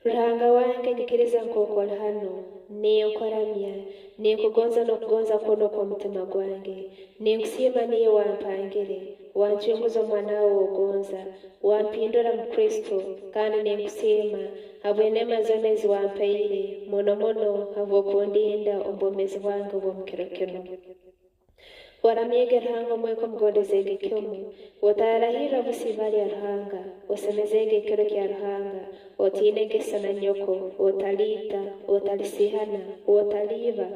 Ruhanga wange nyikiriza nk'okora hano ninkuramya ninkugonza n'okugonza kuno kw'omutima gwange ninkusiima niyo wampangire wancunguza omwana wawe ogonza wampindura mu Kristo kandi ninkusiima habw'eneema zoona ezi wampaire muno muno habw'okundinda omu bwomezi bwange obw'omu kiro kinu. Waramyege Ruhanga omweka omugondezege kimu otarahirra busiba lya Ruhanga osemezege ekiro kya Ruhanga otiine gesa na nyoko otaliita otalisihana otaliiba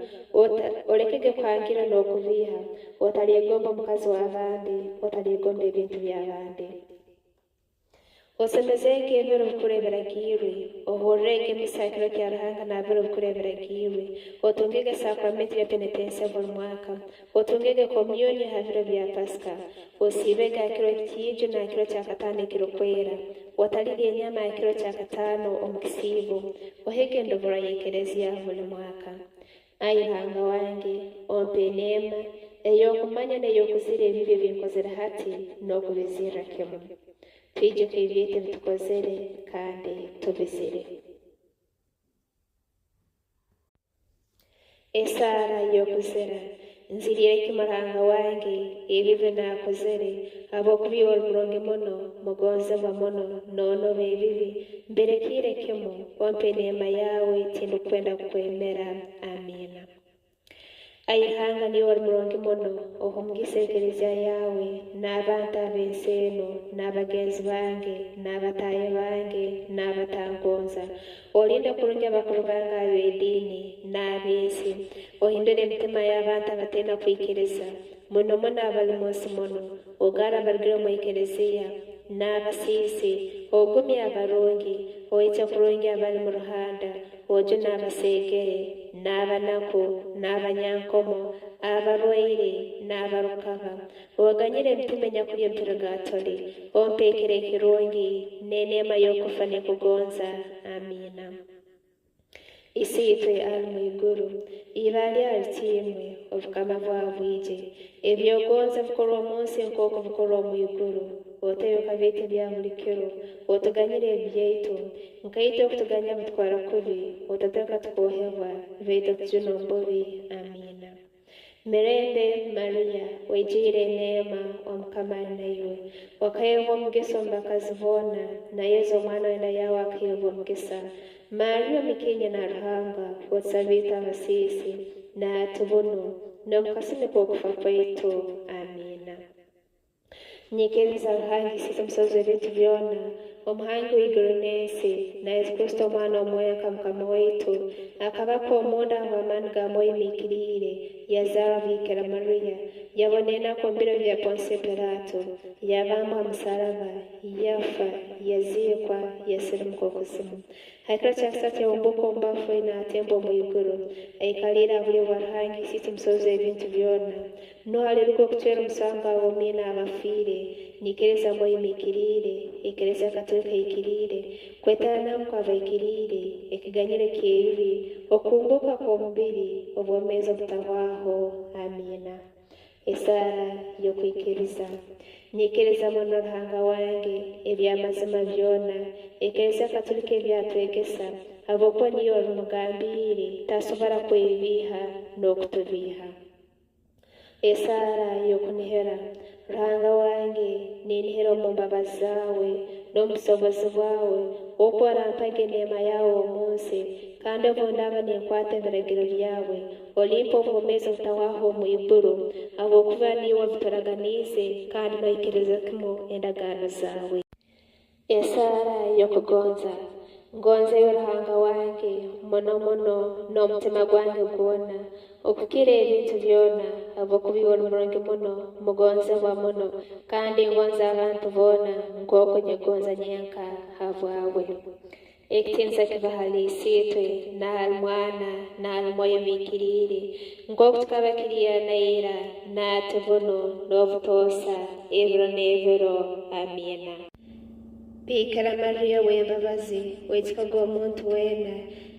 olekege kwangira n'okubiiha otalyegomba omukazi w'abandi otalyegomba ebintu by'abandi osemezege ebiro bikureberagiirwe ohorrege emisa ekiro kya Ruhanga n'abiro bikureberagiirwe otungege sakramenti ya penetensia buli mwaka otungege komyuni ha biro bya Pasika osiibege ha kiro kiiju na kiro kya kataano ekirukwera otalirya enyama ya kiro kya kataano omu kisiibo ohege endobora y'ekereziya buli mwaka. Ayi Ruhanga wange ompe eneema ey'okumanya n'ey'okuzira ebibi ebinkozere hati n'okubizirra kimu twijuke ebyete bitukozere kandi tubizire. Esaara y'okuzira nzirire kimu Ruhanga wange ebibi naakozere habw'okuba oli mulungi muno mugonzebwa muno noonoba ebibi mberekiire kimu ompe eneema yawe tindukwenda kukwemera. Amiina. Ayi Ruhanga niwe oli mulungi muno ohumugisa ekereziya yawe n'abantu ab'ensi eno n'abagenzi bange n'abataayi bange n'abatangonza olinde kurungi abakuru bange ab'ediini n'ab'ensi ohindure emitima y'abantu abataina kwikiriza muno muno abali munsi muno ogaara abarugire omu ekereziya n'abasiisi ogumye abarungi oice kurungi abali mu ruhanda ojo n'abaseegere n'abanaku n'abanyankomo abarwaire n'abarukaba oganyire emitima enyakuri empirugatoli ompeekere ekirungi n'eneema y'okufa n'ekugonza. Amiina. Isi itwe ali mu iguru ibali alitiimwe obukama bwabwije ebyogonza bikorwa omunsi nk'oku bikorwa omu iguru oteyoka byete bya buli kiro otuganyire ebyaitu nkaito okutuganya bitwara kubi otateka tukohebwa baitu tujune ombubi. Amiina. Mirembe Maria waijire eneema omukama ali naiwe wakaheebwa omugisa omu bakazi boona na Yesu omwana w'enda yawe akaheebwa omugisa. Maria omikinya na Ruhanga otusabite abasiisi naatu bunu n'omukasini kw'okufa kwaitu. Amiina. Nyikiriza Ruhanga isiisa omusozi w'ebintu byona omuhangi w'iguru n'ensi na Yesu Kristo omwana omweka mukama waitu akabaka omunda ahw'amaani ga Mwoyo Mwikiriire yazaara Bikira Maria yabonera ku biro bya Ponsiyo Pilato yabambwa ha musaraba yafa yaziikwa yasirimuka okuzimu haikiro kya kusatu yawumbuka omu bafu n'atemba omu iguru aikaliire aha buryo bwa Ruhanga isiisa omusozi w'ebintu byona nohaleruka okucwera omusango aboomi n'abafiire nikiriza Mwoyo Mwikiriire ekereziya Katolika yikiriire kwetanamu kw'abaikiriire ekiganyiro ky'ebibi okunguka kw'omubiri obwomeezi obutahwaho. Amiina. Esaara y'okwikiriza nyikiriza muno Ruhanga wange eby'amazima byona ekereziya Katolika ebyatwegesa habw'okuba niyo oli mugambiire tasobora kwebiiha n'okutubiiha. Esaara y'okunihira Ruhanga wange ninihira omu mbabazi zaawe n'omusobozi bwawe okworampaga eneema yawe omunsi kandi obu ndaaba ninkwata ebiragiro byawe olimpa obwomeezi obutahwaho omu iguru habw'okuba niwe wabituraganiize kandi noikiriza kimu endagaano zaawe. Esaara y'okugonza ngonzeyo Ruhanga wange muno muno n'omutima gwange gwona okukira ebintu byona habw'okuba iwe oli mulungi muno mugonzebwa muno kandi ngonza abantu boona nk'oku nyegonza nyenka habwawe. Ekitiinisa kiba hali isiitwe n'ahali Mwana n'ahali Mwoyo Mwikiriire nk'oku tukaba kiriya naira naatu bunu n'obutoosa ebiro n'ebiro. Amiina. Bikira Maria w'embabazi weekikaga omuntu weena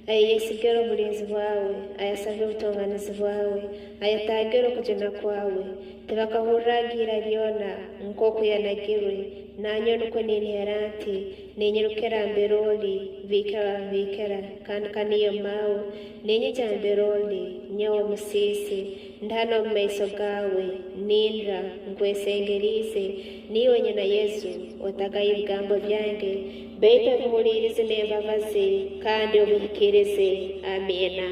ayesigere obulinzi bwawe, ayasabire obutonganizi bwawe, ayatagire okujuna kwawe, tibakahurragira byona nk'okuyanagirwe, nanyo nuko ninihera nti ninyirukira mbere oli bikira kandi kaniyo mawe ninyija mbere oli nyawo musisi ndano mu maiso gawe nindra nkwesengerize niwe nyina Yesu otagaye ibigambo byange beitu bihulirize n'embabazi kandi obihikirize. Amina.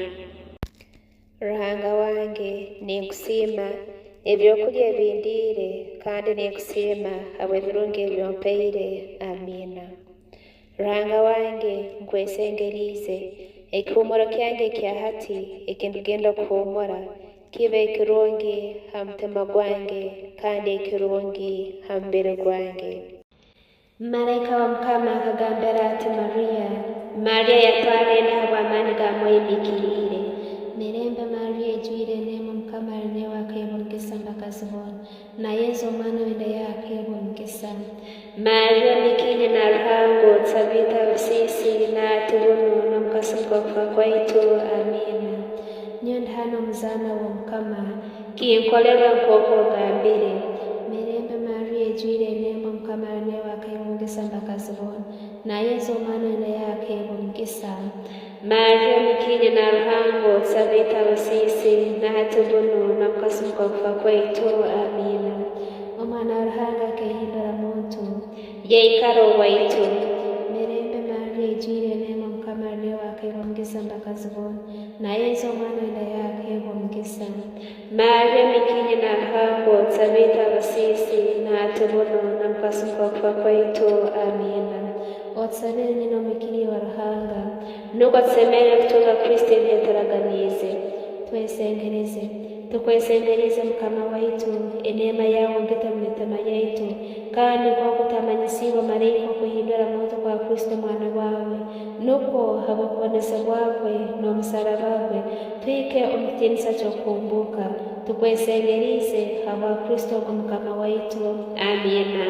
Ruhanga wange ninkusiima ebyokulya ebindire kandi ninkusiima habwe ebirungi ebyompeire. Amina. Ruhanga wange nkwesengerize ekihumuro kyange kya hati ekindugenda okuhumura kibe ekirungi ha mutima gwange kandi ekirungi ha mubiri gwange. Malaika wa Mukama akagambira ati Mariya yatwalenda habwa amaani ga Mwoyo Mwikiriire. Mirembe Mariya ejwire neema Mukama ari newe akahebwa omugisa mbakazi boona na Yesu omwana w'enda yawe akahebwa omugisa. Mariya mikiine na Ruhanga otusabire abasiisi naati bunu n'omukasumba okufa kwaitu. Amina. Nyowe ndi hano omuzaana w'Omukama kinkolerwa nk'oku ogambire. Mirembe Mariya ejwire neema Mukama ari newe akahebwa omugisa mbakazi boona na Yesu omwana w'enda yawe akahebwa omugisa. Mariya mikiine na Ruhanga otusabire abasiisi naati bunu n'omukasumba okufa kwaitu. Amina. Omwana wa Ruhanga akehindura muntu yeikara owaitu. Mirembe Mariya ejwire neema Mukama ari newe akahebwa omugisa mbakazi boona na Yesu omwana w'enda yawe akahebwa omugisa. Mariya mikiine na Ruhanga otusabire abasiisi naati bunu n'omukasumba okufa kwaitu. Amina. Otusabire nyina omwikiriye wa Ruhanga nuko tusemerere kutunga Kristo ebyeturaganiize. Tukwesengerize Mukama waitu eneema yawe ongete mu mitima yaitu kandi nk'oku utamanyisiibwe malaika okuhindura muntu kwa Kristo mwana wawe nuko habwa okubonesebwa kwe n'omusaraba gwe twike omutiinisa ky'okukumbuka. Tukwesengerize habwa Kristo ogwo Mukama waitu. Amina.